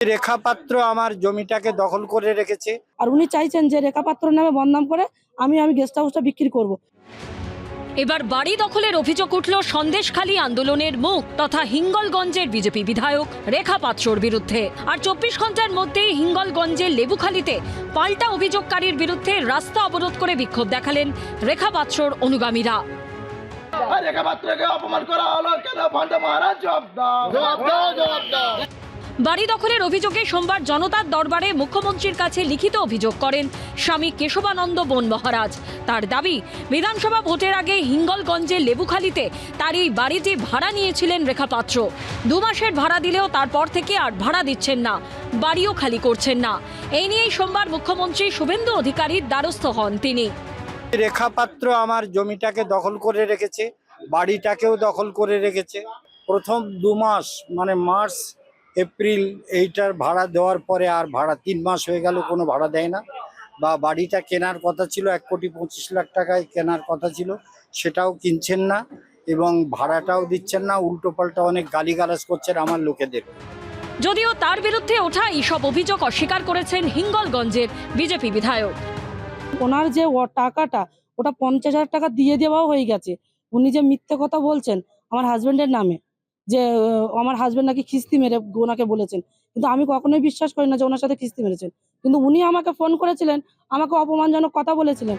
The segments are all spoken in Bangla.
রেখা পাত্র আমার জমিটাকে দখল করে রেখেছে। আর উনি চাইছেন যে রেখা পাত্র নামে বদনাম করে আমি গেস্ট হাউসটা বিক্রি করব। এবার বাড়ি দখলের অভিযোগ উঠল সন্দেশখালী আন্দোলনের মুখ তথা হিঙ্গলগঞ্জের বিজেপি বিধায়ক রেখা পাত্রর বিরুদ্ধে। আর 24 ঘন্টার মধ্যেই হিঙ্গলগঞ্জের লেবুখালীতে পাল্টা অভিযোগকারীর বিরুদ্ধে রাস্তা অবরোধ করে বিক্ষোভ দেখালেন রেখা পাত্রর অনুগামীরা। রেখা পাত্রকে অপমান করা হলো কেন? ভণ্ড মহারাজ জবাব দাও, জবাব দাও, জবাব দাও। বাড়ি দখলের অভিযোগে সোমবার জনতার দরবারে মুখ্যমন্ত্রীর কাছে লিখিত অভিযোগ করেন স্বামী কেশবানন্দ বন মহারাজ। তার দাবি, বিধানসভা ভোটের আগে হিঙ্গলগঞ্জের লেবুখালীতে তার এই বাড়িটি ভাড়া নিয়েছিলেন রেখা পাত্র। 2 মাসের ভাড়া দিলেও তারপর থেকে আর ভাড়া দিচ্ছেন না, বাড়িও খালি করছেন না। এই নিয়েই সোমবার মুখ্যমন্ত্রী শুভেন্দু অধিকারীর দ্বারস্থ হন তিনি। রেখা পাত্র আমার জমিটাকে দখল করে রেখেছে, বাড়িটাকেও দখল করে রেখেছে। প্রথম 2 মাস মানে মার্চ এপ্রিল এইটার ভাড়া দেওয়ার পরে আর ভাড়া 3 মাস হয়ে গেল কোনো ভাড়া দেয় না। বা বাড়িটা কেনার কথা ছিল 1,25,00,000 টাকায় কেনার কথা ছিল, সেটাও কিনছেন না এবং ভাড়াটাও দিচ্ছেন না। উল্টো পাল্টা অনেক গালিগালাজ করছেন আমার লোকেদের। যদিও তার বিরুদ্ধে ওঠা এইসব অভিযোগ অস্বীকার করেছেন হিঙ্গলগঞ্জের বিজেপি বিধায়ক। ওনার যে টাকাটা ওটা 50,000 টাকা দিয়ে দেওয়াও হয়ে গেছে। উনি যে মিথ্যে কথা বলছেন আমার হাজবেন্ডের নামে, যে আমার হাজবেন্ড নাকি খিস্তি মেরে ওনাকে বলেছেন, কিন্তু আমি কখনোই বিশ্বাস করি না যে ওনার সাথে খিস্তি মেরেছেন। কিন্তু উনি আমাকে ফোন করেছিলেন, আমাকে অপমানজনক কথা বলেছিলেন।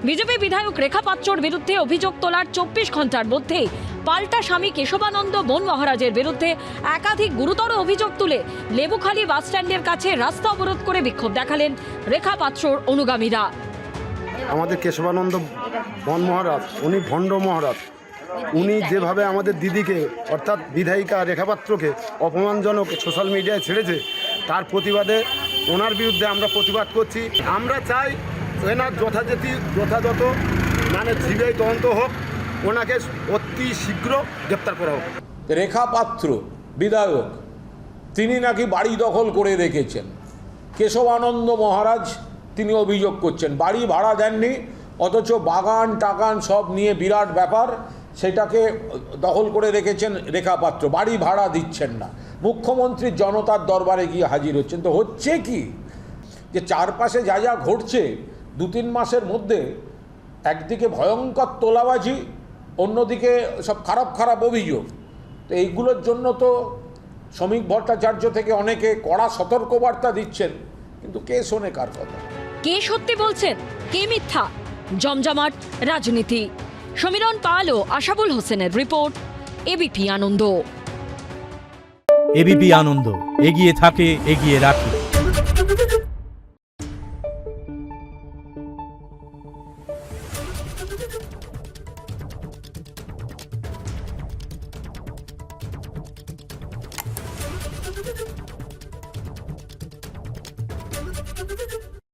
বিজেপি বিধায়ক রেখা পাত্রর বিরুদ্ধে অভিযোগ তোলার 24 ঘন্টার মধ্যেই পাল্টা স্বামী কেশবানন্দ বন মহারাজের বিরুদ্ধে একাধিক গুরুতর অভিযোগ তুলে লেবুখালী বাসস্ট্যান্ডের কাছে রাস্তা অবরোধ করে বিক্ষোভ দেখালেন রেখা পাত্রর অনুগামীরা। আমাদের কেশবানন্দ বন মহারাজ উনি ভণ্ড মহারাজ। উনি যেভাবে আমাদের দিদিকে অর্থাৎ বিধায়িকা রেখাপাত্রকে অপমানজনক সোশ্যাল মিডিয়ায় ছেড়েছে, তার প্রতিবাদে ওনার বিরুদ্ধে আমরা প্রতিবাদ করছি। আমরা চাই এনার যথাযথ মানে সিবিআই তদন্ত হোক, ওনাকে অতি শীঘ্র গ্রেপ্তার করা হোক। রেখা পাত্র বিধায়ক তিনি নাকি বাড়ি দখল করে রেখেছেন। কেশবানন্দ মহারাজ তিনি অভিযোগ করছেন বাড়ি ভাড়া দেননি, অথচ বাগান টাগান সব নিয়ে বিরাট ব্যাপার, সেটাকে দখল করে রেখেছেন রেখা পাত্র, বাড়ি ভাড়া দিচ্ছেন না। মুখ্যমন্ত্রী জনতার দরবারে গিয়ে হাজির হচ্ছেন। তো হচ্ছে কি যে চারপাশে যা যা ঘটছে 2-3 মাসের মধ্যে, একদিকে ভয়ঙ্কর তোলাবাজি, অন্যদিকে সব খারাপ অভিযোগ। তো এইগুলোর জন্য তো শ্রমিক ভট্টাচার্য থেকে অনেকে কড়া সতর্কবার্তা দিচ্ছেন, কিন্তু কে শোনে কার কথা? কে সত্যি বলছেন, কে মিথ্যা? জমজমাট রাজনীতি। সমীরণ পাল ও আশাবুল হোসেনের রিপোর্ট, এবিপি আনন্দ। এবিপি আনন্দ, এগিয়ে থাকে, এগিয়ে রাখে।